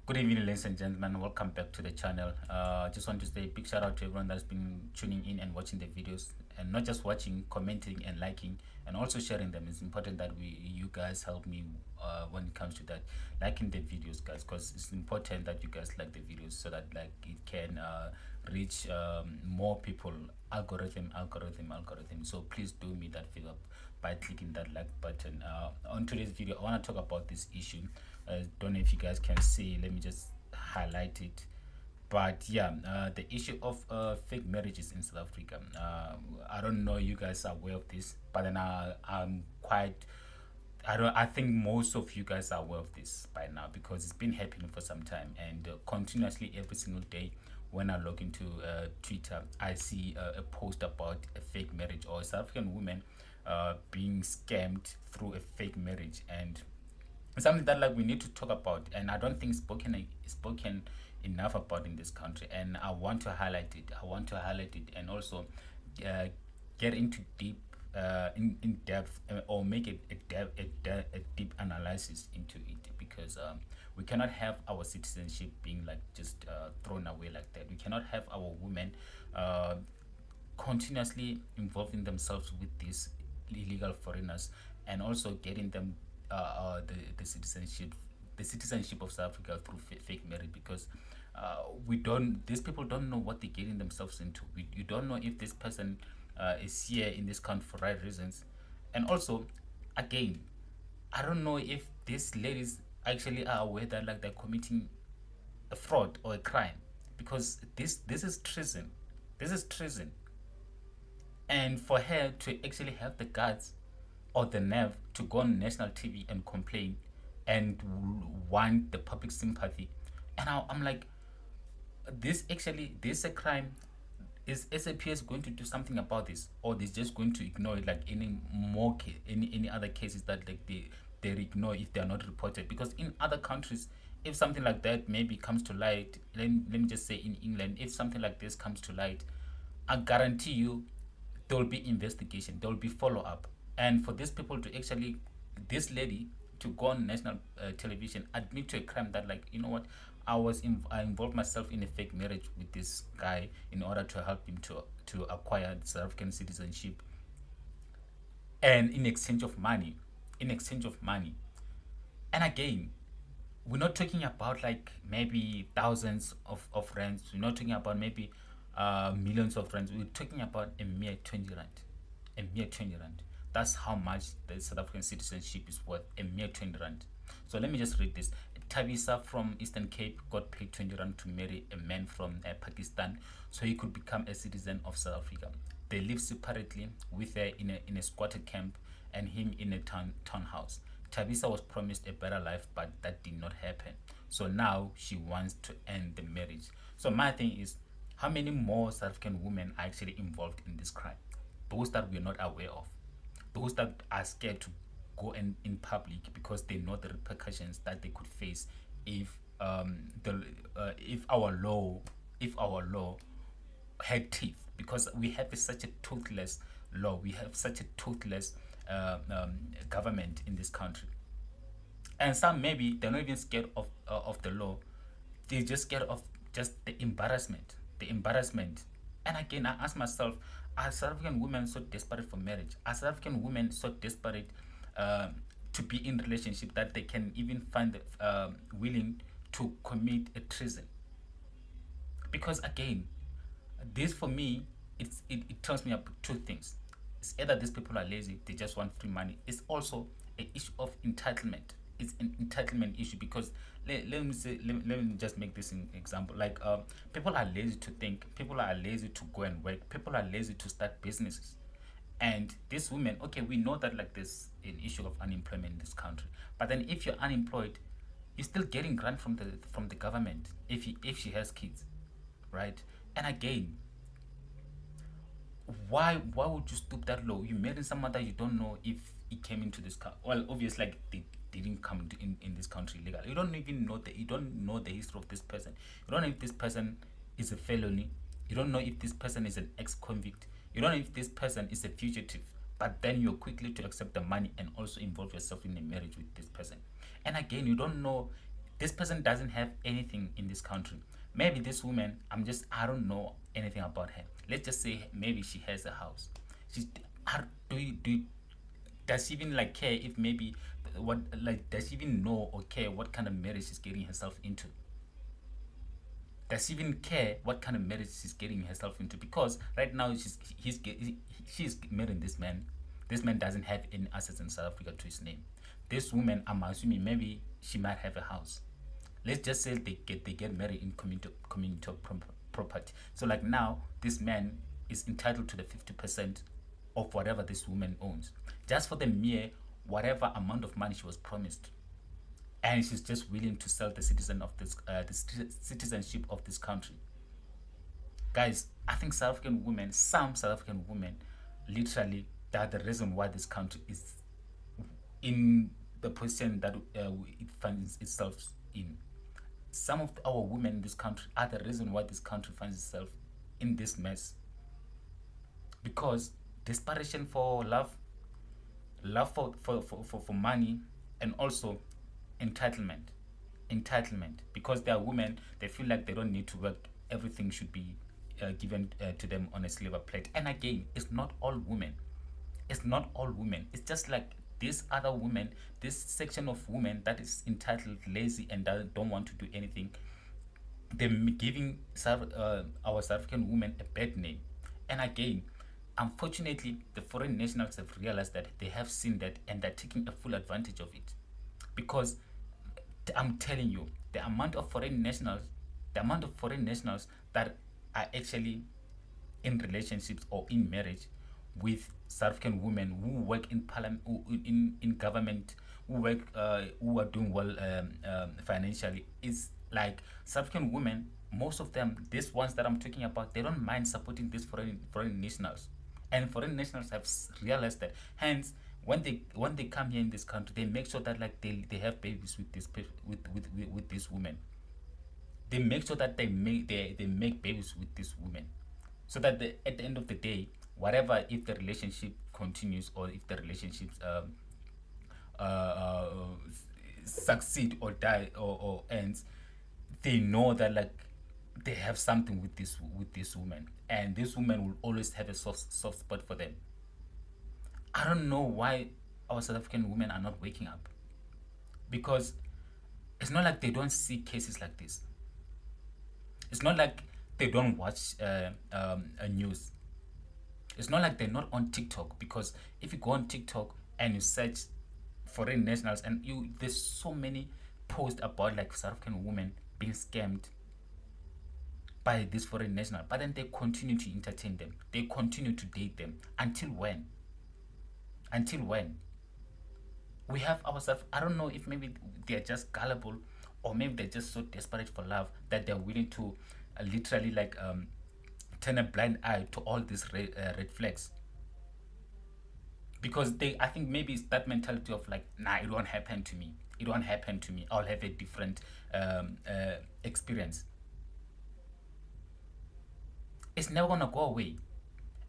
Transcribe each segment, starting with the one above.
Good evening, ladies and gentlemen. Welcome back to the channel. Just want to say a big shout out to everyone that's been tuning in and watching the videos, and not just watching, commenting and liking, and also sharing them. It's important that you guys help me when it comes to that, liking the videos, guys, because it's important that you guys like the videos so that like it can reach more people. Algorithm. So please do me that favor by clicking that like button. On today's video, I want to talk about this issue. Don't know if you guys can see. Let me just highlight it. But yeah, the issue of fake marriages in South Africa. I don't know you guys are aware of this, but then I'm quite. I think most of you guys are aware of this by now because it's been happening for some time, and continuously every single day when I log into Twitter, I see a post about a fake marriage or a South African woman being scammed through a fake marriage. And it's something that like we need to talk about, and I don't think spoken enough about in this country, and I want to highlight it and also uh, get into deep in depth, or make it a deep analysis into it, because we cannot have our citizenship being like just thrown away like that. We cannot have our women uh, continuously involving themselves with these illegal foreigners, and also getting them the citizenship of South Africa through fake marriage, because we don't these people don't know what they're getting themselves into. You don't know if this person is here in this country for right reasons. And also, again, I don't know if these ladies actually are aware that like they're committing a fraud or a crime, because this is treason. This is treason. And for her to actually have the guts or the nerve to go on national TV and complain and want the public sympathy. And I'm like, this a crime. Is SAPS going to do something about this, or they're just going to ignore it like any other cases that like they ignore if they are not reported? Because in other countries, if something like that maybe comes to light, let me just say in England, if something like this comes to light, I guarantee you there will be investigation, there will be follow up. And for these people to actually, this lady to go on national television, admit to a crime that like, you know what, I involved myself in a fake marriage with this guy in order to help him to acquire South African citizenship, and in exchange of money. And again, we're not talking about like maybe thousands of rands. We're not talking about maybe millions of rands. We're talking about a mere 20 rand. A mere 20 rand. That's how much the South African citizenship is worth. A mere 20 rand. So let me just read this. Tabisa from Eastern Cape got paid 20 rand to marry a man from Pakistan so he could become a citizen of South Africa. They live separately, with her in a squatter camp and him in a townhouse. Tabisa was promised a better life, but that did not happen. So now she wants to end the marriage. So my thing is, how many more South African women are actually involved in this crime? Those that we're not aware of. Those that are scared to go in public because they know the repercussions that they could face if the if our law had teeth, because we have such a toothless law, we have such a toothless government in this country. And some, maybe they're not even scared of the law, they're just scared of just the embarrassment. And again, I ask myself, are South African women so desperate for marriage? Are South African women so desperate uh, to be in relationship that they can even find willing to commit a treason? Because again, this for me, it turns me up two things. It's either these people are lazy, they just want free money. It's also an issue of entitlement. It's an entitlement issue, because let me just make this an example. Like people are lazy to think, people are lazy to go and work, people are lazy to start businesses. And these women, okay, we know that like there's an issue of unemployment in this country, but then if you're unemployed, you're still getting grant from the government if she has kids, right? And again, why would you stoop that low? You marry someone that you don't know if he came into this country. Well, obviously, like they didn't come in this country legal. You don't even know you don't know the history of this person. You don't know if this person is a felony. You don't know if this person is an ex-convict. You don't know if this person is a fugitive. But then you're quickly to accept the money and also involve yourself in a marriage with this person. And again, you don't know This person doesn't have anything in this country. Maybe this woman, I don't know anything about her. Let's just say maybe she has a house. She's, does she even like care if maybe what like does she even know or care what kind of marriage she's getting herself into? Does she even care what kind of marriage she's getting herself into? Because right now she's marrying this man. This man doesn't have any assets in South Africa to his name. This woman, I'm assuming maybe she might have a house. Let's just say they get married in community property. So like now this man is entitled to the 50% of whatever this woman owns, just for the mere whatever amount of money she was promised, and she's just willing to sell the citizenship of this country. Guys, I think some South African women, literally, they are the reason why this country is in the position that it finds itself in. Some of our women in this country are the reason why this country finds itself in this mess. Because desperation for love for money, and also entitlement. Entitlement. Because they are women, they feel like they don't need to work. Everything should be given to them on a silver plate. And again, it's not all women. It's not all women. It's just like this other women, this section of women that is entitled, lazy, and that don't want to do anything. They're giving our South African women a bad name. And again, unfortunately, the foreign nationals have realized that they have seen that, and they're taking a full advantage of it. Because I'm telling you, the amount of foreign nationals that are actually in relationships or in marriage with South African women who work in parliament, in government, who are doing well financially, is like South African women. Most of them, these ones that I'm talking about, they don't mind supporting these foreign nationals, and foreign nationals have realized that. Hence, when they come here in this country, they make sure that like they have babies with with these women. They make sure that they make babies with these women, so that at the end of the day, whatever, if the relationship continues or if the relationships uh, uh, succeed or die or ends, they know that like they have something with this woman, and this woman will always have a soft spot for them. I don't know why our South African women are not waking up, because it's not like they don't see cases like this. It's not like they don't watch news. It's not like they're not on TikTok, because if you go on TikTok and you search foreign nationals, and there's so many posts about like South African women being scammed by this foreign national, but then they continue to entertain them. They continue to date them. Until when? Until when? We have ourselves, I don't know if maybe they're just gullible, or maybe they're just so desperate for love that they're willing to literally like turn a blind eye to all these red flags. Because I think maybe it's that mentality of like, nah, it won't happen to me. It won't happen to me. I'll have a different experience. It's never gonna go away.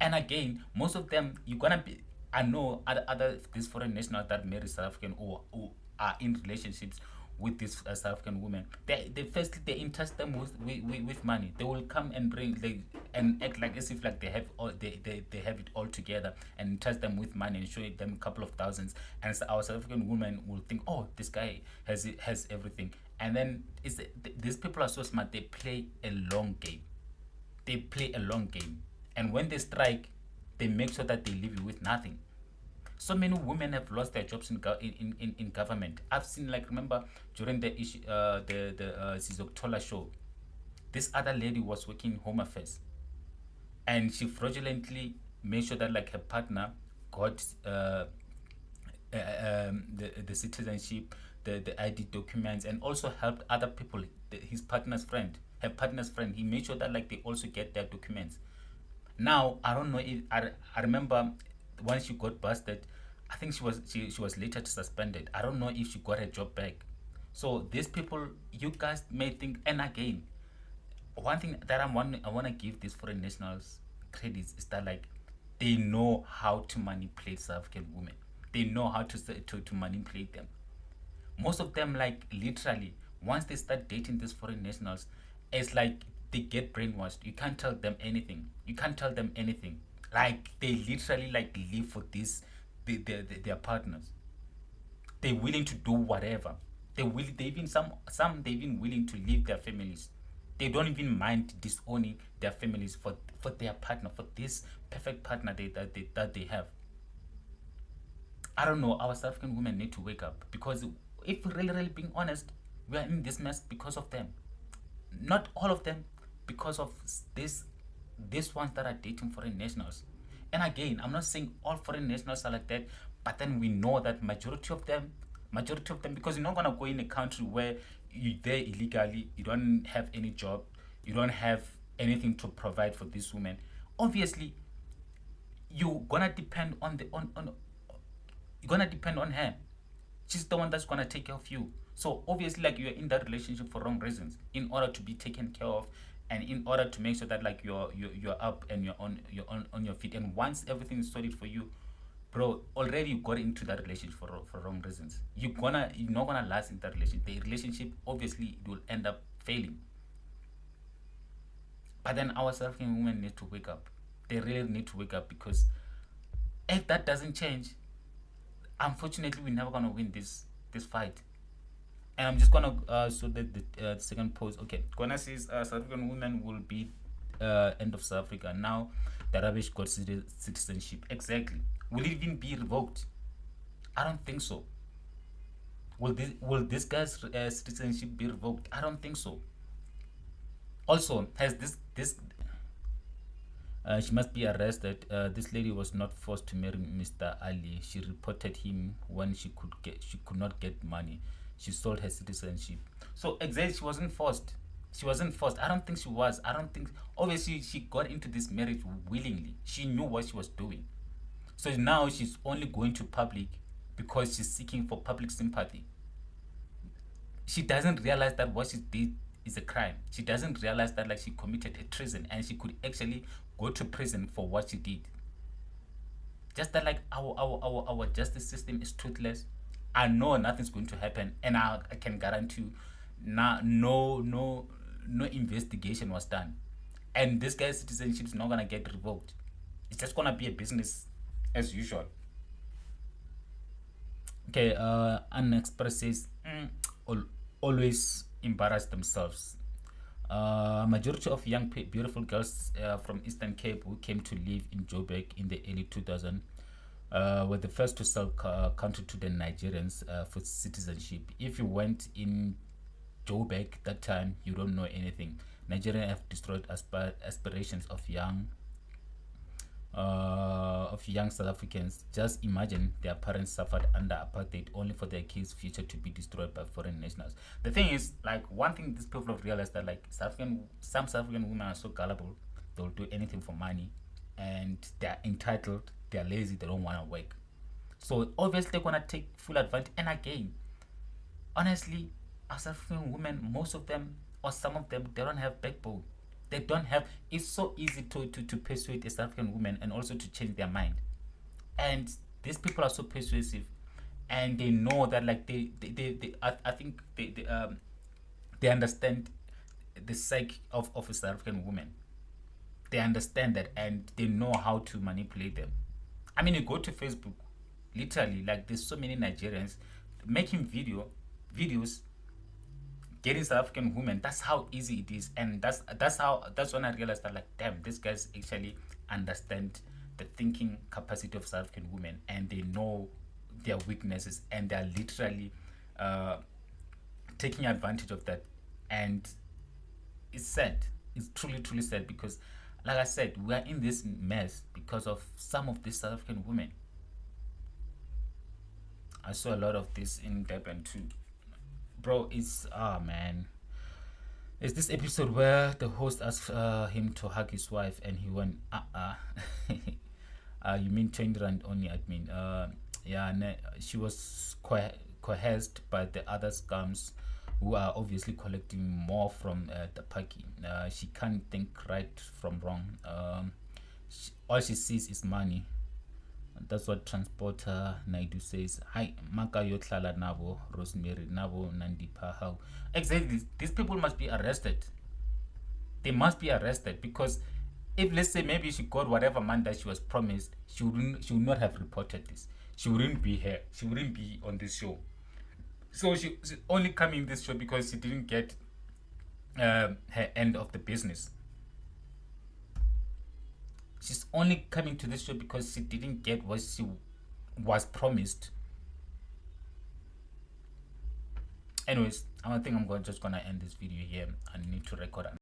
And again, most of them, you're gonna be. I know other these foreign nationals that marry South African, or who are in relationships with these South African women. They firstly they interest them with money. They will come and and act like as if like they have it all together, and interest them with money and show them a couple of thousands. And so our South African women will think, oh, this guy has everything. And then these people are so smart. They play a long game. They play a long game, and when they strike, they make sure that they leave you with nothing. So many women have lost their jobs in government. I've seen, like, remember during the issue the Sizokuthola show, this other lady was working in Home Affairs, and she fraudulently made sure that like her partner got the citizenship, the ID documents, and also helped other people. His partner's friend, her partner's friend, he made sure that like they also get their documents. Now I don't know if I remember when she got busted. I think she was later suspended. I don't know if she got her job back. So these people, you guys may think, and again, one thing that I want to give these foreign nationals credits is that like they know how to manipulate South African women. They know how to manipulate them. Most of them, like, literally, Once they start dating these foreign nationals, it's like they get brainwashed. You can't tell them anything. You can't tell them anything. Like they literally like live for this, their partners. They're willing to do whatever. They even they even willing to leave their families. They don't even mind disowning their families for their partner, for this perfect partner that they have. I don't know. Our South African women need to wake up, because if we're really being honest, we are in this mess because of them. Not all of them, because of these ones that are dating foreign nationals. And again, I'm not saying all foreign nationals are like that, but then we know that majority of them, because you're not gonna go in a country where you're there illegally, you don't have any job, you don't have anything to provide for these women. Obviously, you're gonna depend on you're gonna depend on her. She's the one that's gonna take care of you. So obviously, like, you're in that relationship for wrong reasons, in order to be taken care of, and in order to make sure that like you're up and you're on your feet. And once everything is sorted for you, bro, already you got into that relationship for wrong reasons. You're not gonna last in that relationship. The relationship obviously will end up failing. But then our South African women need to wake up. They really need to wake up, because if that doesn't change, unfortunately, we're never gonna win this fight. And I'm just gonna so the second post. Okay, Gwana says South African women will be end of South Africa now. The rubbish got citizenship. Exactly. Will it even be revoked? I don't think so. Will this guy's citizenship be revoked? I don't think so. Also, has this she must be arrested. This lady was not forced to marry Mr. Ali. She reported him when she could not get money. She sold her citizenship. So exactly, she wasn't forced. She wasn't forced. I don't think she was. I don't think. Obviously, she got into this marriage willingly. She knew what she was doing. So now she's only going to public because she's seeking for public sympathy. She doesn't realize that what she did is a crime. She doesn't realize that like she committed a treason, and she could actually go to prison for what she did. Just that like our justice system is toothless. I know nothing's going to happen, and I can guarantee you, no investigation was done, and this guy's citizenship is not gonna get revoked. It's just gonna be a business as usual. Okay, Unexpress says always embarrass themselves. Majority of young beautiful girls from Eastern Cape who came to live in Joburg in the early 2000s were the first to sell country to the Nigerians for citizenship. If you went in Joburg that time, you don't know anything. Nigeria have destroyed aspirations of young South Africans. Just imagine their parents suffered under apartheid only for their kids' future to be destroyed by foreign nationals. The thing is, like, one thing these people have realized that like some South African women are so gullible, they'll do anything for money, and they're entitled, they're lazy, they don't want to work. So obviously they're gonna take full advantage. And again, honestly, South African women, most of them or some of them, they don't have backbone. They don't have. It's so easy to persuade a South African woman and also to change their mind. And these people are so persuasive, and they know that like I think they understand the psyche of a South African woman. They understand that, and they know how to manipulate them. I mean, you go to Facebook, literally, like there's so many Nigerians making videos getting South African women. That's how easy it is. And that's when I realized that like, damn, these guys actually understand the thinking capacity of South African women, and they know their weaknesses, and they're literally taking advantage of that. And it's sad. It's truly sad, because like I said, we are in this mess because of some of these South African women. I saw a lot of this in Durban too. Bro, it's man. It's this episode where the host asked him to hug his wife, and he went, you mean 20 rand only, admin? Yeah, she was coerced by the other scums who are obviously collecting more from the Paki. She can't think right from wrong. All she sees is money. That's what transporter Naidu says. Hi, Maka Yotlala Nabo, Rosemary Nabo, Nandipa. How exactly these people must be arrested. They must be arrested because if, let's say, maybe she got whatever money that she was promised, she would not have reported this. She wouldn't be here. She wouldn't be on this show. So she's only coming this show because she didn't get her end of the business. She's only coming to this show because she didn't get what she was promised. Anyways, I think I'm just gonna end this video here. I need to record